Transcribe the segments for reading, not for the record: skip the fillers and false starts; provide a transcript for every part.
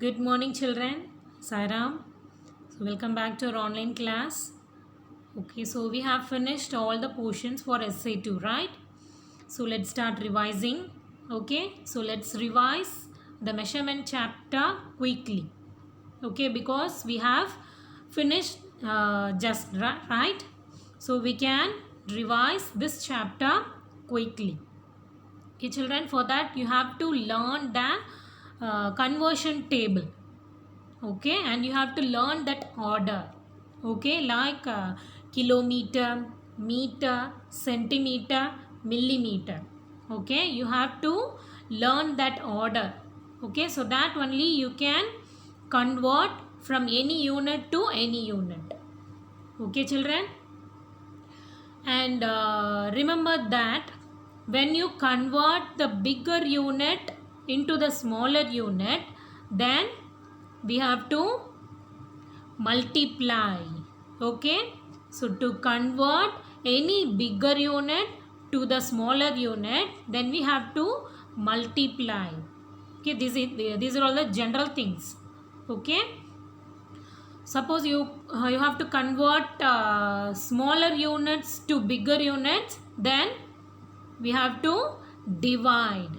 Good morning, children. Sairam. So, welcome back to our online class. Okay, so we have finished all the portions for essay 2, right? So, let's start revising. Okay, so let's revise the measurement chapter quickly. Okay, because we have finished just right. So, we can revise this chapter quickly. Okay, children, for that you have to learn the conversion table. Okay, and you have to learn that order. Okay, like kilometer, meter, centimeter, millimeter. Okay, you have to learn that order. Okay, so that only you can convert from any unit to any unit. Okay, children, and remember that when you convert the bigger unit into the smaller unit, then we have to multiply. Okay, so to convert any bigger unit to the smaller unit, then we have to multiply. Okay, these are all the general things. Okay, suppose you have to convert smaller units to bigger units, then we have to divide.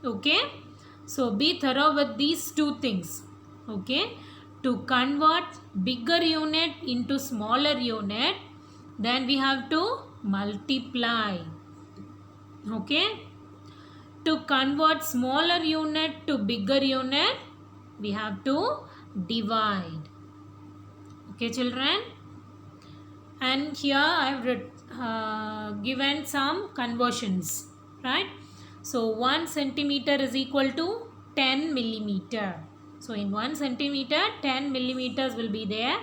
Okay, so be thorough with these two things. Okay, to convert bigger unit into smaller unit, then we have to multiply. Okay, to convert smaller unit to bigger unit, we have to divide. Okay, children, and here I have given some conversions, right? So 1 centimeter is equal to 10 millimeter. So in 1 centimeter, 10 millimeters will be there,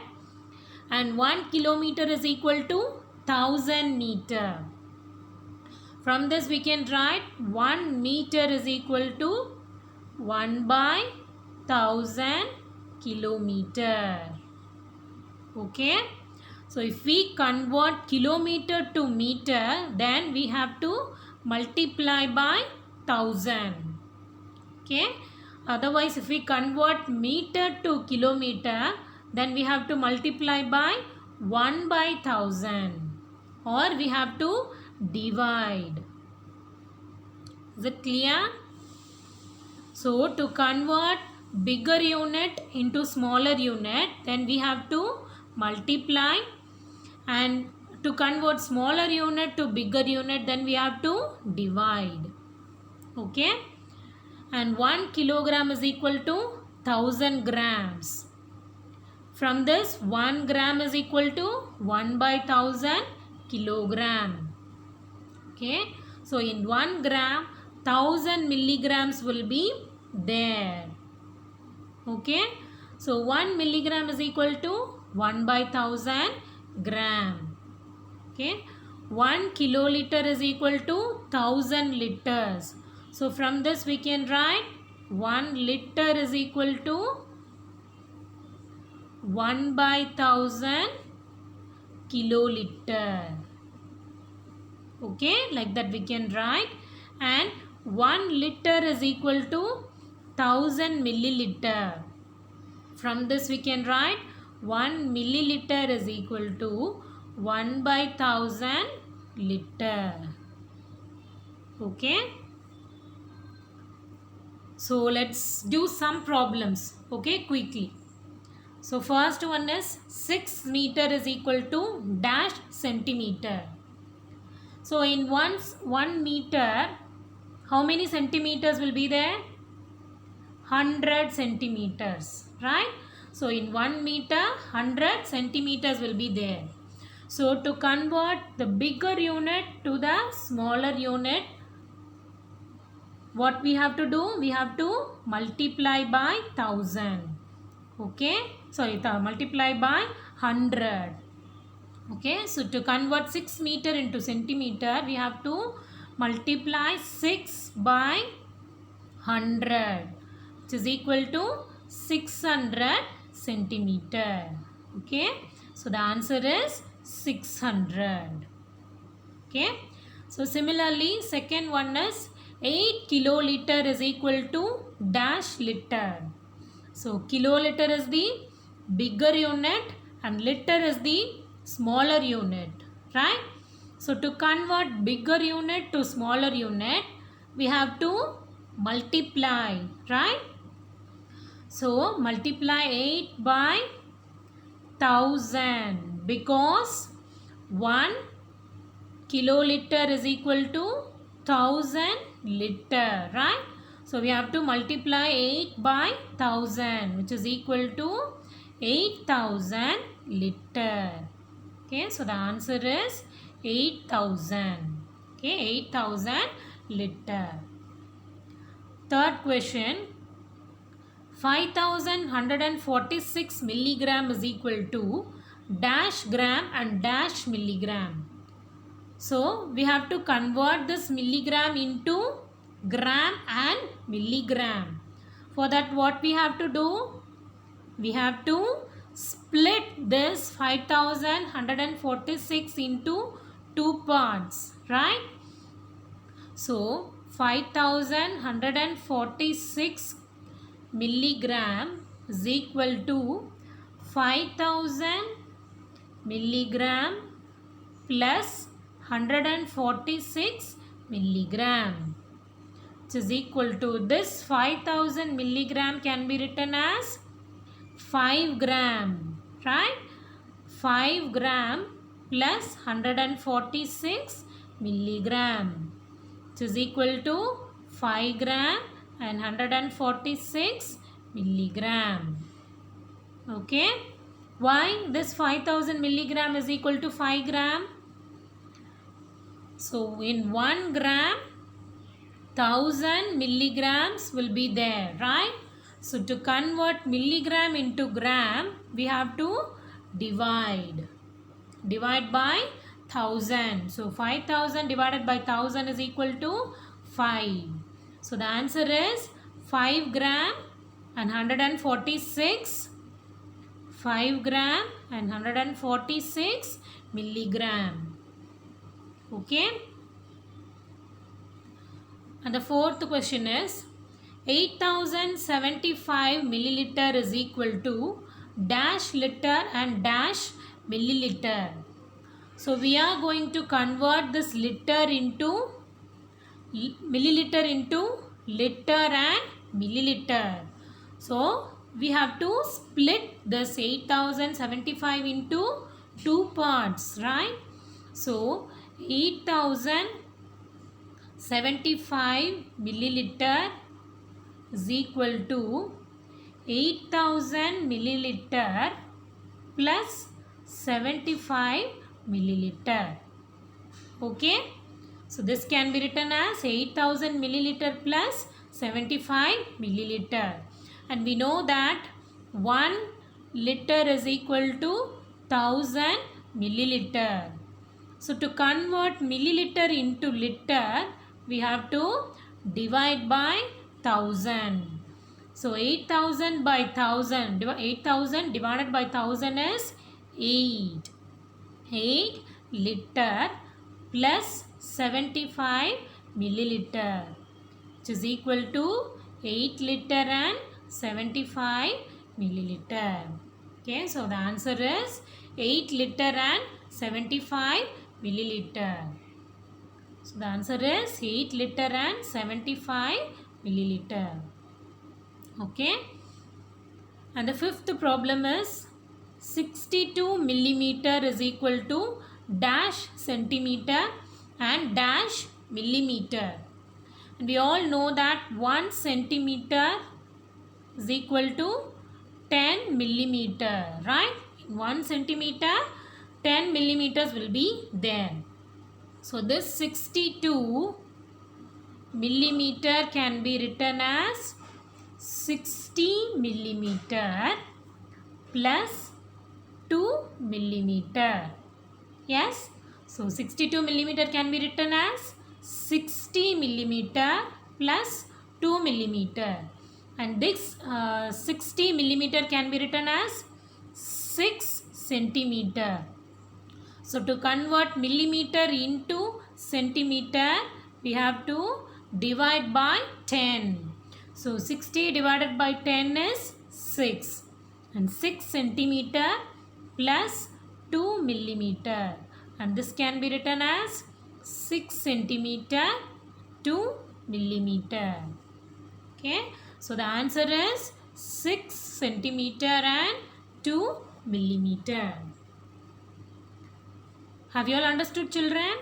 and 1 kilometer is equal to 1000 meter. From this we can write 1 meter is equal to 1 by 1000 kilometer. Okay, so if we convert kilometer to meter, then we have to multiply by 1000. Okay, otherwise if we convert meter to kilometer, then we have to multiply by 1 by 1000, or we have to divide. Is it clear? So to convert bigger unit into smaller unit, then we have to multiply, and to convert smaller unit to bigger unit, then we have to divide. Okay, and 1 kilogram is equal to 1000 grams. From this 1 gram is equal to 1 by 1000 kilogram. Okay, so in 1 gram 1000 milligrams will be there. Okay, so 1 milligram is equal to 1 by 1000 gram. Okay, 1 kiloliter is equal to 1000 liters. So from this we can write 1 liter is equal to 1 by 1000 kiloliter. Okay, like that we can write, and 1 liter is equal to 1000 milliliter. From this we can write 1 milliliter is equal to 1 by 1000 liter. Okay, so let's do some problems. Okay, quickly. So first one is 6 meter is equal to dash centimeter. So in 1 meter, how many centimeters will be there? 100 centimeters, right? So in 1 meter, 100 centimeters will be there. So to convert the bigger unit to the smaller unit, what we have to do? We have to multiply by 1000. Okay, sorry, multiply by 100. Okay, so to convert 6 meter into centimeter, we have to multiply 6 by 100, which is equal to 600 centimeter. Okay, so the answer is 600. Okay, so similarly second one is 8 kiloliter is equal to dash liter. So kiloliter is the bigger unit and liter is the smaller unit, right? So to convert bigger unit to smaller unit, we have to multiply, right? So multiply 8 by 1000 because 1 kiloliter is equal to 1000 liter, right? So we have to multiply 8 by 1000 which is equal to 8000 liter. Okay, so the answer is 8000. Okay, 8000 liter. Third question, 5146 milligram is equal to dash gram and dash milligram. So we have to convert this milligram into gram and milligram. For that, what we have to do? We have to split this 5146 into two parts, right? So 5146 milligram is equal to 5000 milligram plus 146 milligram, which is equal to this 5000 milligram can be written as 5 gram, right? 5 gram plus 146 milligram, which is equal to 5 gram and 146 milligram. Okay, why this 5000 milligram is equal to 5 gram? So in 1 gram 1000 milligrams will be there, right? So to convert milligram into gram, we have to divide by 1000. So 5000 divided by 1000 is equal to 5. So the answer is 5 gram and 146. 5 gram and 146 milligram. Okay. And the fourth question is 8075 milliliter is equal to dash liter and dash milliliter. So we are going to convert this liter into milliliter into liter and milliliter. So we have to split this 8075 into two parts, right? So 8075 milliliter is equal to 8000 milliliter plus 75 milliliter. Okay, so this can be written as 8000 milliliter plus 75 milliliter, and we know that 1 liter is equal to 1000 milliliter. So to convert milliliter into liter, we have to divide by 1000. So 8000 by 1000, 8000 divided by 1000 is 8. 8 liter plus 75 milliliter, which is equal to 8 liter and 75 milliliter. Okay, so the answer is 8 liter and 75 milliliter. So the answer is 8 liter and 75 milliliter. Okay, and the fifth problem is 62 millimeter is equal to dash centimeter and dash millimeter, and we all know that 1 centimeter is equal to 10 millimeter, right? In 1 centimeter 10 millimeters will be there. So this 62 millimeter can be written as 60 millimeter plus 2 millimeter. Yes, so 62 millimeter can be written as 60 millimeter plus 2 millimeter, and this 60 millimeter can be written as 6 centimeter. So to convert millimeter into centimeter, we have to divide by 10. So 60 divided by 10 is 6. And 6 centimeter plus 2 millimeter. And this can be written as 6 centimeter 2 millimeter. Okay. So the answer is 6 centimeter and 2 millimeter. Have you all understood, children?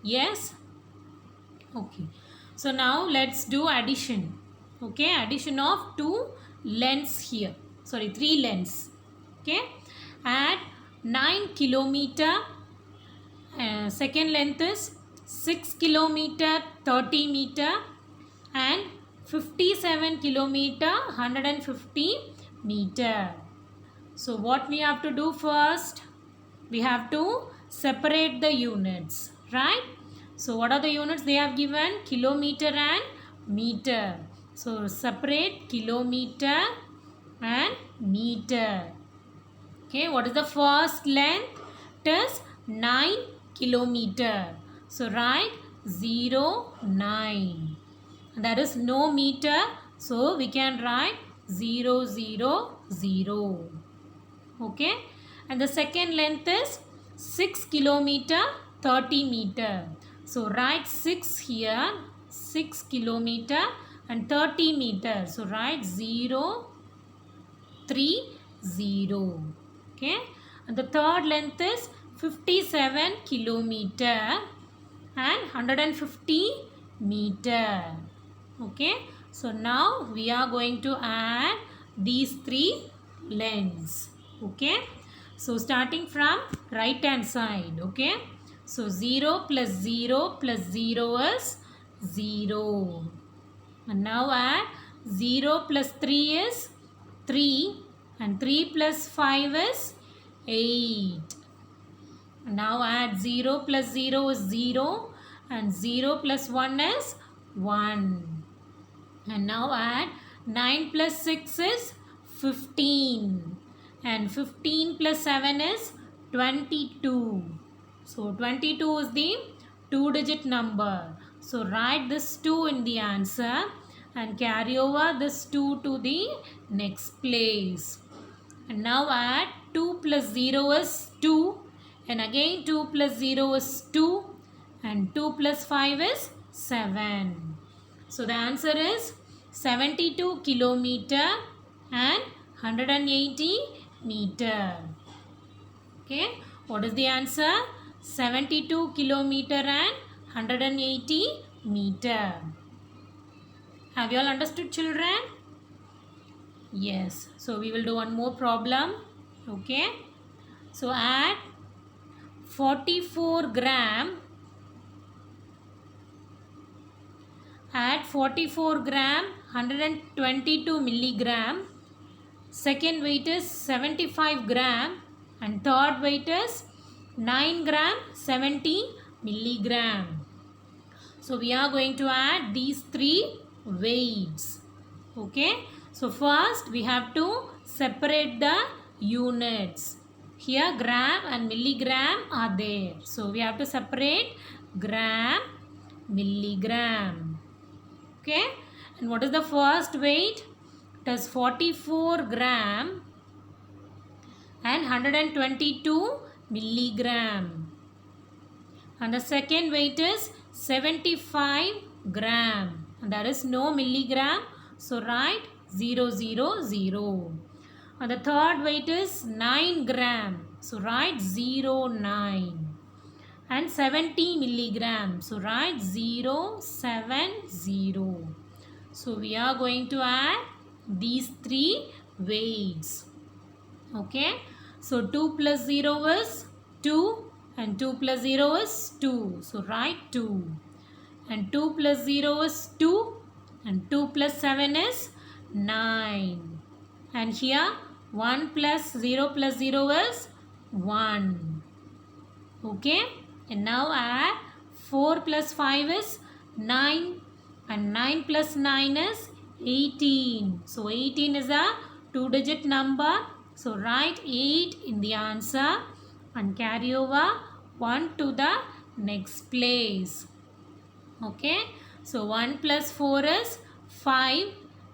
Yes? Okay. So now let's do addition. Okay. Addition of 2 lengths here. Sorry, 3 lengths. Okay. Add 9 kilometer. Second length is 6 kilometer 30 meter and 57 kilometer 150 meter. So what we have to do first? We have to separate the units, right? So what are the units they have given? Kilometer and meter. So separate kilometer and meter. Okay, what is the first length? It is 9 kilometer. So write 0, 9. That is no meter. So we can write 0, 0, 0. Okay. And the second length is 6 kilometer 30 meter. So write 6 here. 6 kilometer and 30 meter. So write 0, 3, 0. Okay. And the third length is 57 kilometer and 150 meter. Okay. So now we are going to add these 3 lengths. Okay. So starting from right hand side. Okay. So 0 plus 0 plus 0 is 0. And now add 0 plus 3 is 3 and 3 plus 5 is 8. Now add 0 plus 0 is 0 and 0 plus 1 is 1. And now add 9 plus 6 is 15 and 15 plus 7 is 22. So 22 is the 2-digit number. So write this 2 in the answer and carry over this 2 to the next place. And now add 2 plus 0 is 2 and again 2 plus 0 is 2 and 2 plus 5 is 7. So the answer is 72 kilometer and 180 meter. Okay. What is the answer? 72 kilometer and 180 meter. Have you all understood, children? Yes. So we will do one more problem. Okay. So add 44 gram. Add 44 gram 122 milligram. Second weight is 75 gram and third weight is 9 gram 70 milligram. So we are going to add these 3 weights. Okay. So first we have to separate the units. Here gram and milligram are there. So we have to separate gram, milligram. Okay. And what is the first weight? It is 44 gram and 122 milligram. And the second weight is 75 gram. And there is no milligram. So write 0, 0, 0. And the third weight is 9 gram. So write 0, 9. And 70 milligram. So write 0, 7, 0. So we are going to add these 3 weights. Okay. So 2 plus 0 is 2 and 2 plus 0 is 2. So write 2. And 2 plus 0 is 2 and 2 plus 7 is 9. And here 1 plus 0 plus 0 is 1. Okay. And now add 4 plus 5 is 9 and 9 plus 9 is 18. So 18 is a 2-digit number. So write 8 in the answer and carry over 1 to the next place. Okay. So 1 plus 4 is 5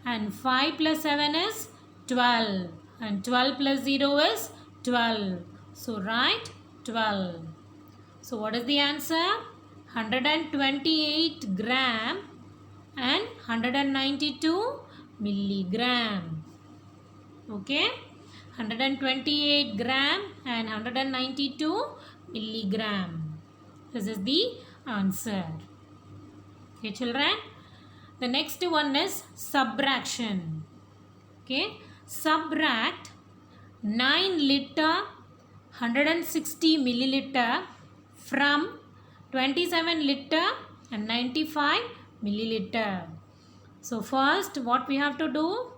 and 5 plus 7 is 12. And 12 plus 0 is 12. So write 12. So what is the answer? 128 gram and 192 milligram. Okay. 128 gram and 192 milligram. This is the answer. Okay, children. The next one is subtraction. Okay. Subtract 9 liter 160 milliliter from 27 liter and 95 milliliter. So first what we have to do?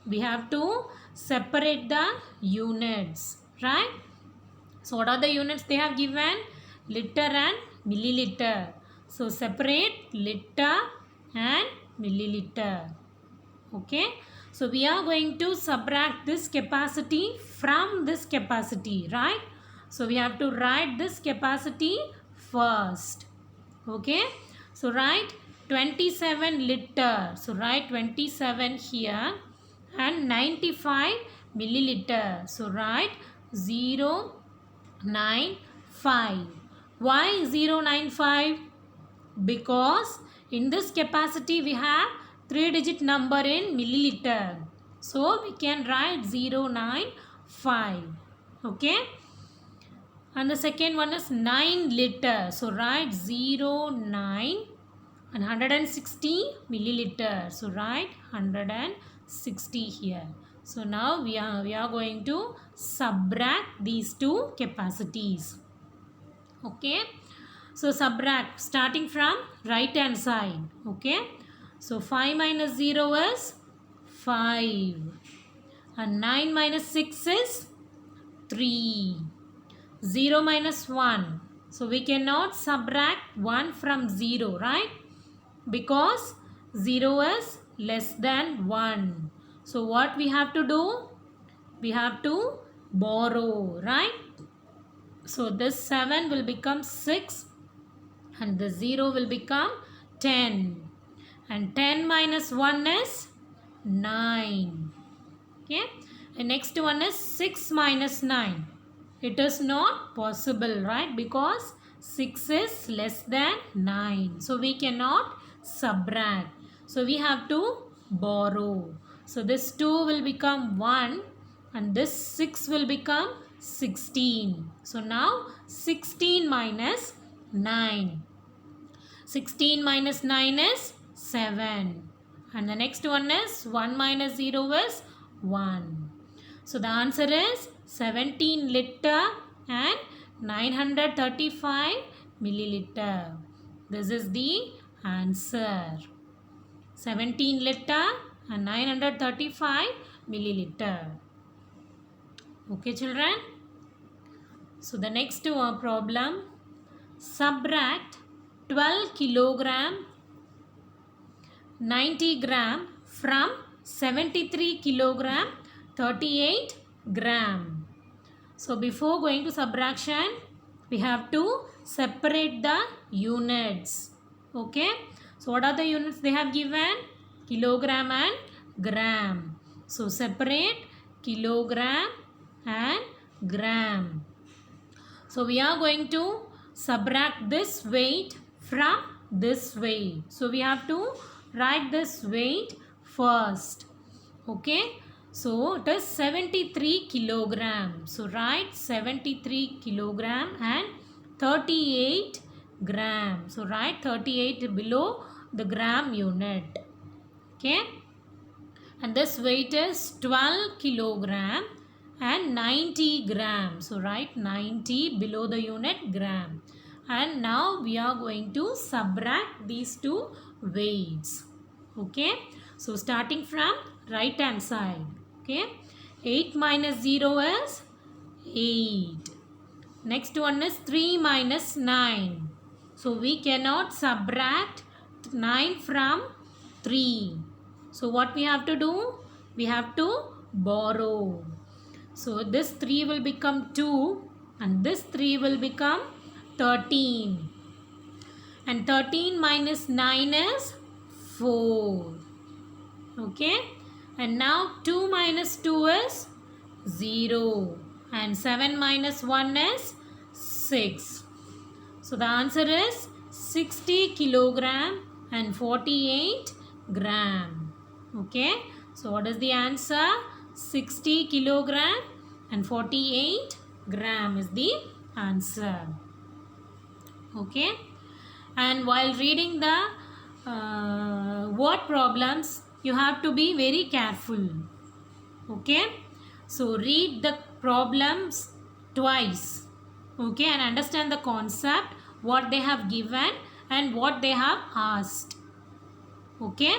We have to separate the units, right? So what are the units they have given? Liter and milliliter. So separate liter and milliliter. Okay. So we are going to subtract this capacity from this capacity, right? So we have to write this capacity first. Okay. So write 27 liter. So write 27 here and 95 milliliter. So write 095. Why 095? Because in this capacity we have 3-digit number in milliliter. So we can write 095. Okay. And the second one is 9 liter. So write 09 and 160 milliliter. So write 160 here. So now we are going to subtract these two capacities. Okay. So subtract starting from right hand side. Okay. So 5 minus 0 is 5. And 9 minus 6 is 3. 0 minus 1. So we cannot subtract 1 from 0, right? Because 0 is less than 1. So what we have to do? We have to borrow, right? So this 7 will become 6 and the 0 will become 10. And 10 minus 1 is 9. Okay. And next one is 6 minus 9. It is not possible, right? Because 6 is less than 9. So we cannot subtract. So we have to borrow. So this 2 will become 1 and this 6 will become 16. So now 16 minus 9. 16 minus 9 is 7. And the next one is 1 minus 0 is 1. So the answer is 17 liter and 935 milliliter. This is the answer. 17 liter and 935 milliliter. Okay, children. So the next problem. Subtract 12 kilogram 90 gram from 73 kilogram 38 gram. So before going to subtraction, we have to separate the units. Okay. So what are the units they have given? Kilogram and gram. So separate kilogram and gram. So we are going to subtract this weight from this weight. So we have to write this weight first. Okay. So it is 73 kilogram. So write 73 kilogram and 38 gram. So write 38 below the gram unit. Okay. And this weight is 12 kilogram and 90 gram. So write 90 below the unit gram. And now we are going to subtract these two weights. Okay. So starting from right hand side. Okay. 8 minus 0 is 8. Next one is 3 minus 9. So we cannot subtract 9 from 3. So what we have to do? We have to borrow. So this 3 will become 2 and this 3 will become 13. And 13 minus 9 is 4. Okay. And now 2 minus 2 is 0. And 7 minus 1 is 6. So the answer is 60 kilogram and 48 gram. Okay. So what is the answer? 60 kilogram and 48 gram is the answer. Okay. And while reading the word problems, you have to be very careful. Okay. So read the problems twice. Okay. And understand the concept, what they have given and what they have asked. Okay.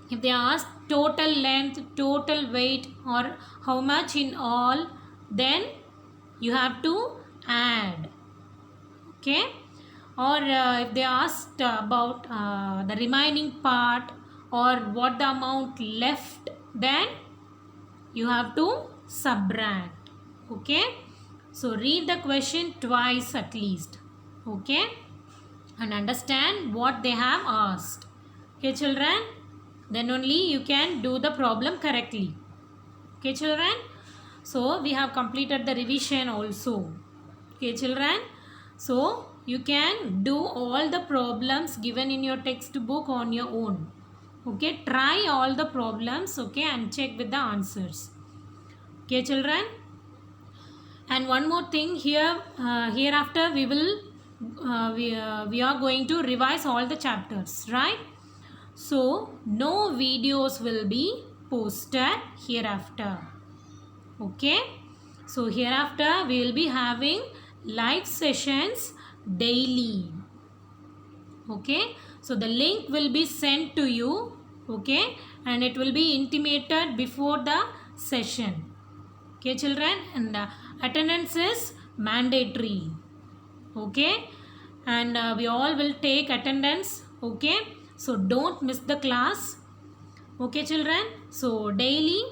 If they ask total length, total weight or how much in all, then you have to add. Okay. Or if they asked about the remaining part or what the amount left, then you have to subtract. Okay. So read the question twice at least. Okay. And understand what they have asked. Okay, children. Then only you can do the problem correctly. Okay, children. So we have completed the revision also. Okay, children. So you can do all the problems given in your textbook on your own. Okay, try all the problems, okay, and check with the answers. Okay, children. And one more thing here, hereafter we will we are going to revise all the chapters, right? So no videos will be posted hereafter. Okay. So hereafter we will be having live sessions daily. Okay. So the link will be sent to you. Okay. And it will be intimated before the session. Okay, children. And attendance is mandatory. Okay. And we all will take attendance. Okay. So don't miss the class. Okay, children. So daily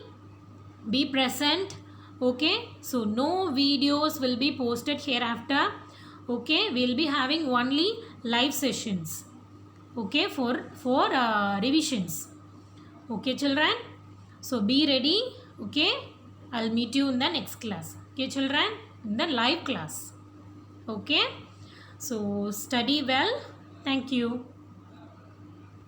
be present. Okay. So no videos will be posted hereafter. Okay. We will be having only live sessions. Okay. For revisions. Okay, children. So be ready. Okay. I'll meet you in the next class. Okay, children. In the live class. Okay. So study well. Thank you.